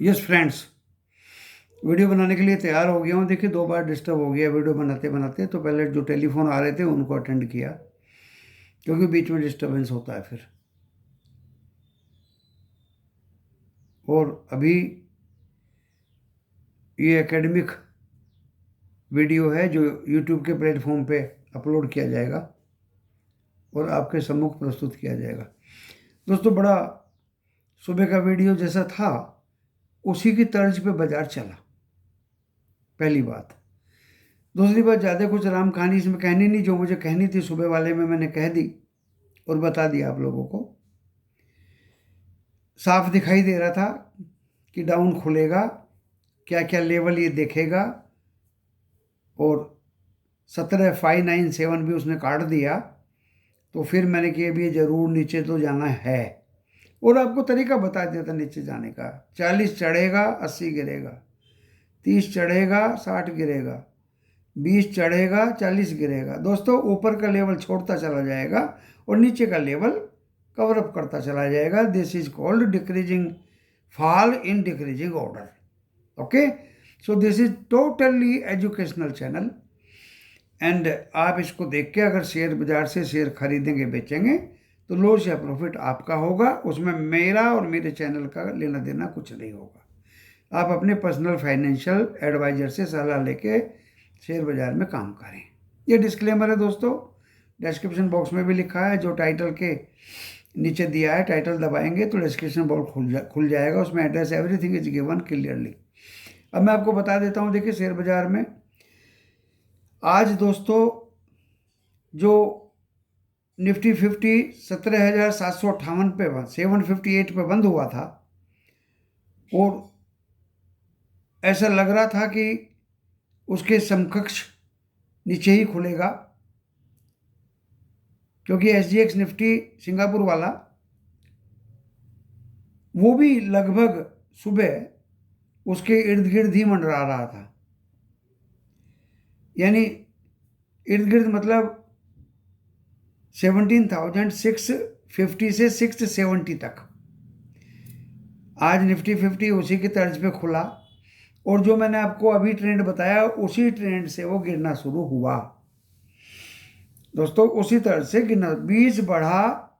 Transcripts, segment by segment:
Yes friends, video बनाने के लिए तैयार हो गया हूँ। देखिए 2 बार डिस्टर्ब हो गया वीडियो बनाते बनाते। तो पहले जो टेलीफोन आ रहे थे उनको अटेंड किया, क्योंकि बीच में डिस्टर्बेंस होता है फिर। और अभी ये एकेडमिक वीडियो है जो यूट्यूब के प्लेटफॉर्म पे अपलोड किया जाएगा और आपके सम्मुख प्रस्तुत किया जाएगा। दोस्तों, बड़ा सुबह का वीडियो जैसा था उसी की तर्ज पे बाजार चला, पहली बात। दूसरी बात, ज़्यादा कुछ राम कहानी इसमें कहनी नहीं, जो मुझे कहनी थी सुबह वाले में मैंने कह दी और बता दिया आप लोगों को। साफ दिखाई दे रहा था कि डाउन खुलेगा, क्या क्या लेवल ये देखेगा। और 17,597 भी उसने काट दिया। तो फिर मैंने कि अभी ज़रूर नीचे तो जाना है, और आपको तरीका बता दिया था नीचे जाने का। 40 चढ़ेगा, 80 गिरेगा, 30 चढ़ेगा, 60 गिरेगा, 20 चढ़ेगा, 40 गिरेगा। दोस्तों, ऊपर का लेवल छोड़ता चला जाएगा और नीचे का लेवल कवर अप करता चला जाएगा। This is called decreasing fall in decreasing order. Okay, so this is totally educational channel. And आप इसको देख के अगर शेयर बाजार से शेयर खरीदेंगे बेचेंगे तो लॉस या प्रॉफिट आपका होगा, उसमें मेरा और मेरे चैनल का लेना देना कुछ नहीं होगा। आप अपने पर्सनल फाइनेंशियल एडवाइजर से सलाह लेके शेयर बाजार में काम करें। ये डिस्क्लेमर है दोस्तों, डिस्क्रिप्शन बॉक्स में भी लिखा है, जो टाइटल के नीचे दिया है। टाइटल दबाएंगे तो डिस्क्रिप्शन बॉक्स खुल जाएगा, उसमें address everything is given clearly. अब मैं आपको बता देता हूँ। देखिए शेयर बाजार में आज दोस्तों जो निफ्टी 50 17,758 पे 758 पे बंद हुआ था, और ऐसा लग रहा था कि उसके समकक्ष नीचे ही खुलेगा, क्योंकि SGX निफ्टी सिंगापुर वाला वो भी लगभग सुबह उसके इर्द गिर्द ही मंडरा रहा था। यानी इर्द गिर्द मतलब 17,650 से 670 तक। आज निफ्टी 50 उसी की तर्ज पे खुला, और जो मैंने आपको अभी ट्रेंड बताया उसी ट्रेंड से वो गिरना शुरू हुआ। दोस्तों, उसी तरह से गिरना, 20 बढ़ा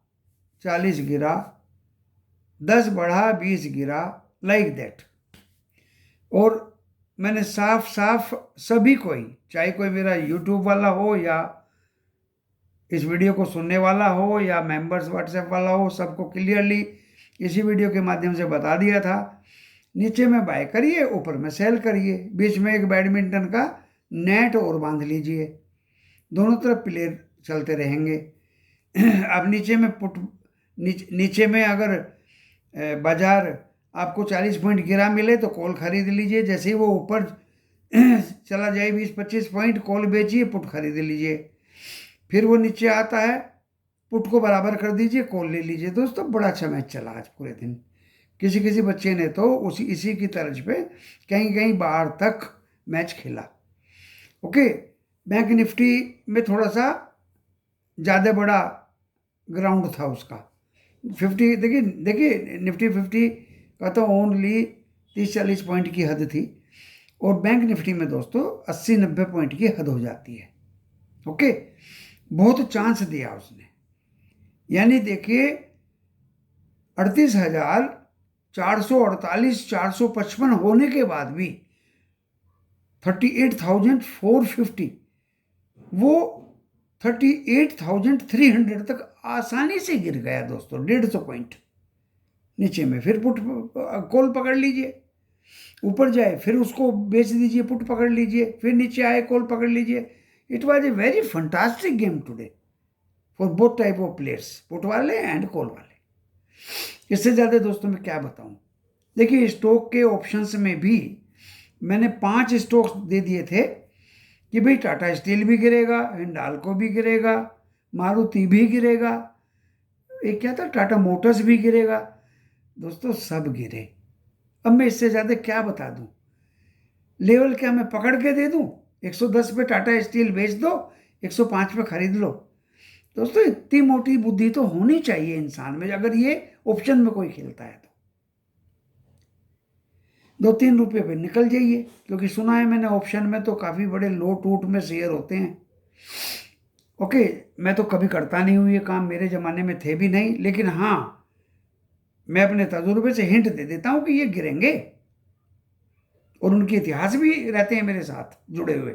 40 गिरा, 10 बढ़ा 20 गिरा, लाइक दैट। और मैंने साफ साफ सभी को ही, चाहे कोई मेरा यूट्यूब वाला हो या इस वीडियो को सुनने वाला हो या मेंबर्स व्हाट्सएप वाला हो, सबको क्लियरली इसी वीडियो के माध्यम से बता दिया था। नीचे में बाय करिए, ऊपर में सेल करिए, बीच में एक बैडमिंटन का नेट और बांध लीजिए, दोनों तरफ प्लेयर चलते रहेंगे। अब नीचे में नीचे में अगर बाजार आपको 40 पॉइंट गिरा मिले तो कॉल खरीद लीजिए। जैसे ही वो ऊपर चला जाए 20-25 पॉइंट, कॉल बेचिए, पुट खरीद लीजिए। फिर वो नीचे आता है, पुट को बराबर कर दीजिए, कॉल ले लीजिए। दोस्तों, बड़ा अच्छा मैच चला आज पूरे दिन। किसी किसी बच्चे ने तो इसी की तर्ज पे कहीं कहीं बाहर तक मैच खेला। ओके, बैंक निफ्टी में थोड़ा सा ज़्यादा बड़ा ग्राउंड था उसका। 50, देखिए देखिए निफ्टी 50 का तो ओनली 30-40 पॉइंट की हद थी, और बैंक निफ्टी में दोस्तों 80-90 पॉइंट की हद हो जाती है। ओके, बहुत चांस दिया उसने। यानी देखिए 38,448 455 होने के बाद भी 38,450 वो 38,300 तक आसानी से गिर गया दोस्तों, 150 पॉइंट नीचे में। फिर पुट कॉल पकड़ लीजिए, ऊपर जाए फिर उसको बेच दीजिए, पुट पकड़ लीजिए, फिर नीचे आए कॉल पकड़ लीजिए। It was a very fantastic game today for both type of players, put वाले एंड कॉल वाले। इससे ज़्यादा दोस्तों मैं क्या बताऊं। देखिए स्टॉक के ऑप्शंस में भी मैंने 5 स्टॉक्स दे दिए थे कि भाई टाटा स्टील भी गिरेगा, हिंडाल्को भी गिरेगा, मारुति भी गिरेगा, एक क्या था टाटा मोटर्स भी गिरेगा। दोस्तों सब गिरे। अब मैं इससे ज़्यादा क्या बता दूं। लेवल क्या मैं पकड़ के दे दूं, 110 पे टाटा स्टील बेच दो, 105 पे खरीद लो। दोस्तों इतनी मोटी बुद्धि तो होनी चाहिए इंसान में, अगर ये ऑप्शन में कोई खेलता है तो। 2-3 रुपये पे निकल जाइए, क्योंकि सुना है मैंने ऑप्शन में तो काफ़ी बड़े लो टूट में शेयर होते हैं। ओके, मैं तो कभी करता नहीं हूँ ये काम, मेरे ज़माने में थे भी नहीं, लेकिन हाँ मैं अपने तजुर्बे से हिंट दे देता हूँ कि ये गिरेंगे, और उनके इतिहास भी रहते हैं मेरे साथ जुड़े हुए।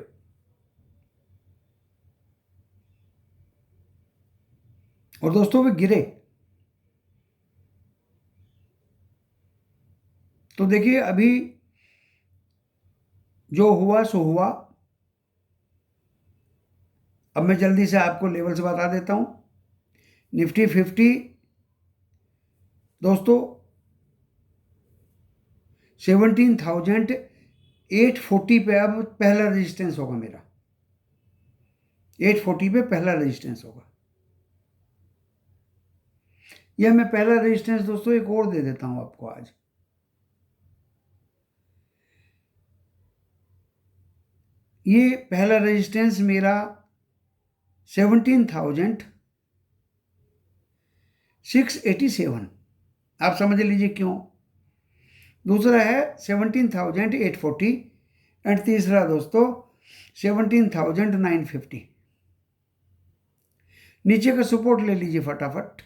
और दोस्तों वे गिरे। तो देखिए अभी जो हुआ सो हुआ। अब मैं जल्दी से आपको लेवल्स बता देता हूं। निफ्टी 50 दोस्तों 17,840 पे अब पहला रेजिस्टेंस होगा मेरा। 840 पे पहला रेजिस्टेंस होगा। यह मैं पहला रेजिस्टेंस दोस्तों एक और दे देता हूं आपको आज। ये पहला रेजिस्टेंस मेरा 17,687। आप समझ लीजिए क्यों। दूसरा है 17,840 एंड तीसरा दोस्तों 17,950। नीचे का सपोर्ट ले लीजिए फटाफट।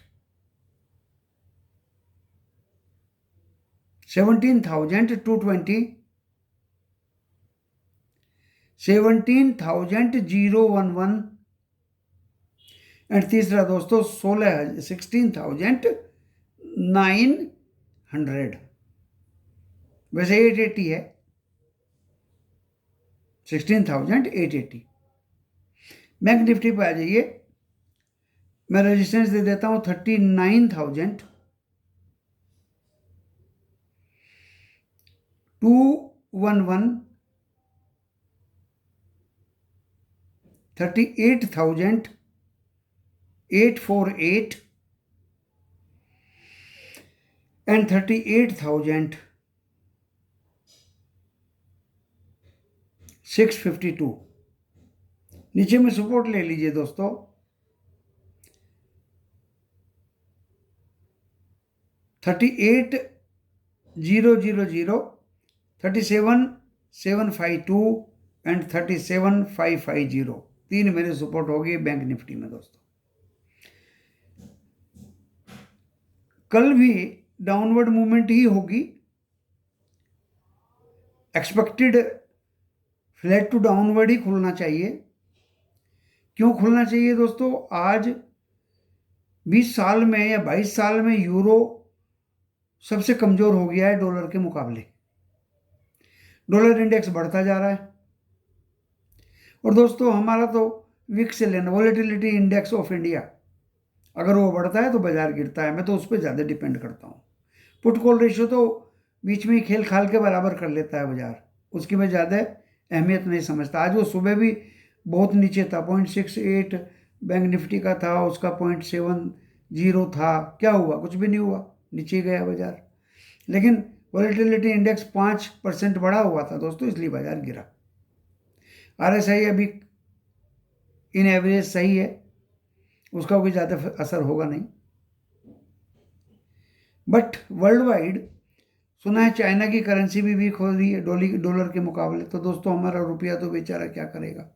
17,220, 17,011 एंड तीसरा दोस्तों 16,900। वैसे 880 है, 16,880। बैंक निफ्टी पे आ जाइए। मैं रेजिस्टेंस दे देता हूं 39,211, 38,848 एंड 38,652। नीचे में सपोर्ट ले लीजिए दोस्तों 38,000, 37,752 एंड 37,550। 3 मेरे सपोर्ट हो गए बैंक निफ्टी में दोस्तों। कल भी डाउनवर्ड मूवमेंट ही होगी। एक्सपेक्टेड फ्लैट टू डाउनवर्ड ही खुलना चाहिए। क्यों खुलना चाहिए दोस्तों? आज 20 साल में या 22 साल में यूरो सबसे कमजोर हो गया है डॉलर के मुकाबले। डॉलर इंडेक्स बढ़ता जा रहा है। और दोस्तों हमारा तो विक्स से लेना, वॉलेटिलिटी इंडेक्स ऑफ इंडिया, अगर वो बढ़ता है तो बाजार गिरता है। मैं तो उस पर ज़्यादा डिपेंड करता हूँ। पुट कॉल रेशियो तो बीच में ही खेल खाल के बराबर कर लेता है बाजार, उसकी मैं ज़्यादा अहमियत नहीं समझता। आज वो सुबह भी बहुत नीचे था, 0.68 बैंक निफ्टी का था, उसका 0.70 था। क्या हुआ? कुछ भी नहीं हुआ, नीचे गया बाजार। लेकिन वॉलेटिलिटी इंडेक्स 5% बढ़ा हुआ था दोस्तों, इसलिए बाजार गिरा। RSI अभी इन एवरेज सही है, उसका कोई ज़्यादा असर होगा नहीं। बट वर्ल्ड वाइड सुना है चाइना की करेंसी भी वीक हो रही है डॉलर के मुकाबले। तो दोस्तों हमारा रुपया तो बेचारा क्या करेगा।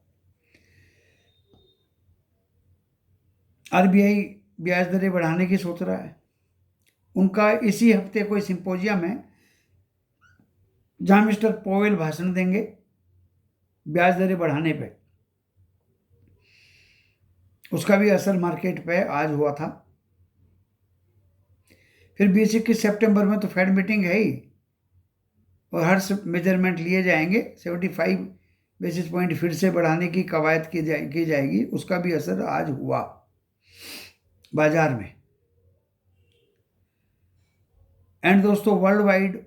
RBI ब्याज दरें बढ़ाने की सोच रहा है। उनका इसी हफ्ते कोई सिंपोजियम है जहां मिस्टर पोवेल भाषण देंगे ब्याज दरें बढ़ाने पे। उसका भी असर मार्केट पे आज हुआ था। फिर 20-21 सितंबर में तो फेड मीटिंग है ही, और हर मेजरमेंट लिए जाएंगे। 75 बेसिस पॉइंट फिर से बढ़ाने की कवायद की जाएगी। उसका भी असर आज हुआ बाजार में। एंड दोस्तों वर्ल्ड वाइड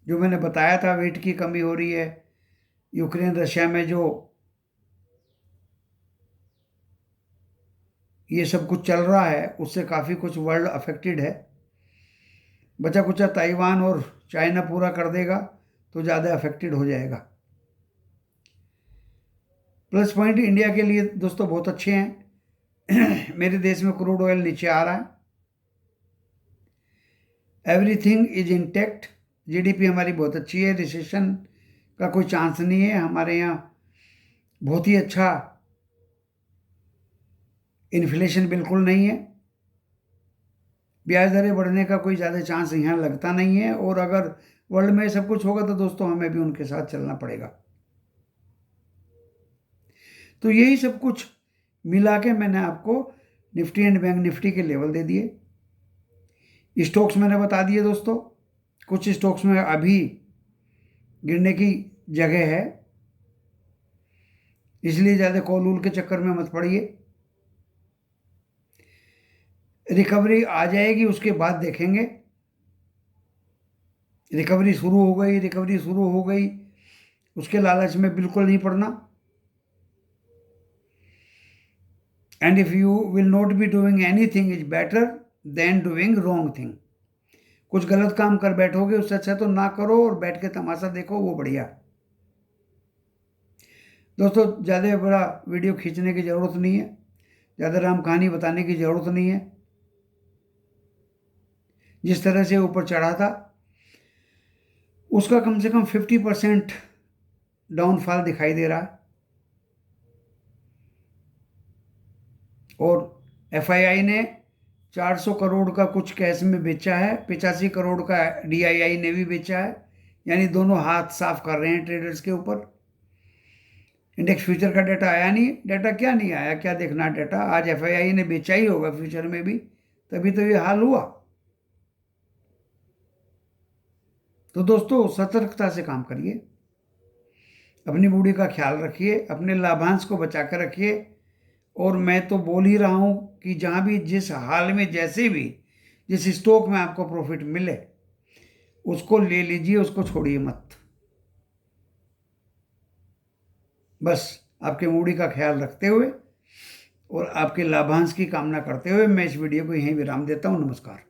जो मैंने बताया था वेट की कमी हो रही है, यूक्रेन रशिया में जो ये सब कुछ चल रहा है, उससे काफ़ी कुछ वर्ल्ड अफेक्टेड है। बचा कुचा ताइवान और चाइना पूरा कर देगा तो ज़्यादा अफेक्टेड हो जाएगा। प्लस पॉइंट इंडिया के लिए दोस्तों बहुत अच्छे हैं। मेरे देश में क्रूड ऑयल नीचे आ रहा है। एवरीथिंग इज इंटैक्ट, जीडीपी हमारी बहुत अच्छी है, रिसेशन का कोई चांस नहीं है हमारे यहाँ, बहुत ही अच्छा, इन्फ्लेशन बिल्कुल नहीं है, ब्याज दरें बढ़ने का कोई ज़्यादा चांस यहाँ लगता नहीं है, और अगर वर्ल्ड में सब कुछ होगा तो दोस्तों हमें भी उनके साथ चलना पड़ेगा। तो यही सब कुछ मिला के मैंने आपको निफ्टी एंड बैंक निफ्टी के लेवल दे दिए। स्टॉक्स मैंने बता दिए दोस्तों, कुछ स्टॉक्स में अभी गिरने की जगह है, इसलिए ज़्यादा कॉल वूल के चक्कर में मत पड़िए। रिकवरी आ जाएगी उसके बाद देखेंगे, रिकवरी शुरू हो गई, रिकवरी शुरू हो गई, उसके लालच में बिल्कुल नहीं पड़ना। And if you will not be doing anything is better than doing wrong thing. कुछ गलत काम कर बैठोगे उससे अच्छा तो ना करो और बैठ के तमाशा देखो, वो बढ़िया। दोस्तों ज़्यादा बड़ा वीडियो खींचने की ज़रूरत नहीं है, ज़्यादा राम कहानी बताने की ज़रूरत नहीं है। जिस तरह से ऊपर चढ़ा था उसका कम से कम 50% डाउनफॉल दिखाई दे रहा है, और एफआईआई ने 400 करोड़ का कुछ कैश में बेचा है, 85 करोड़ का डीआईआई ने भी बेचा है, यानी दोनों हाथ साफ कर रहे हैं ट्रेडर्स के ऊपर। इंडेक्स फ्यूचर का डाटा आया नहीं, डाटा क्या नहीं आया, क्या देखना डाटा, आज एफआईआई ने बेचा ही होगा फ्यूचर में भी, तभी तो ये हाल हुआ। तो दोस्तों सतर्कता से काम करिए, अपनी बॉडी का ख्याल रखिए, अपने लाभांश को बचा कर रखिए, और मैं तो बोल ही रहा हूं कि जहां भी जिस हाल में जैसे भी जिस स्टॉक में आपको प्रॉफिट मिले उसको ले लीजिए, उसको छोड़िए मत। बस आपके मूडी का ख्याल रखते हुए और आपके लाभांश की कामना करते हुए मैं इस वीडियो को यहीं विराम देता हूं। नमस्कार।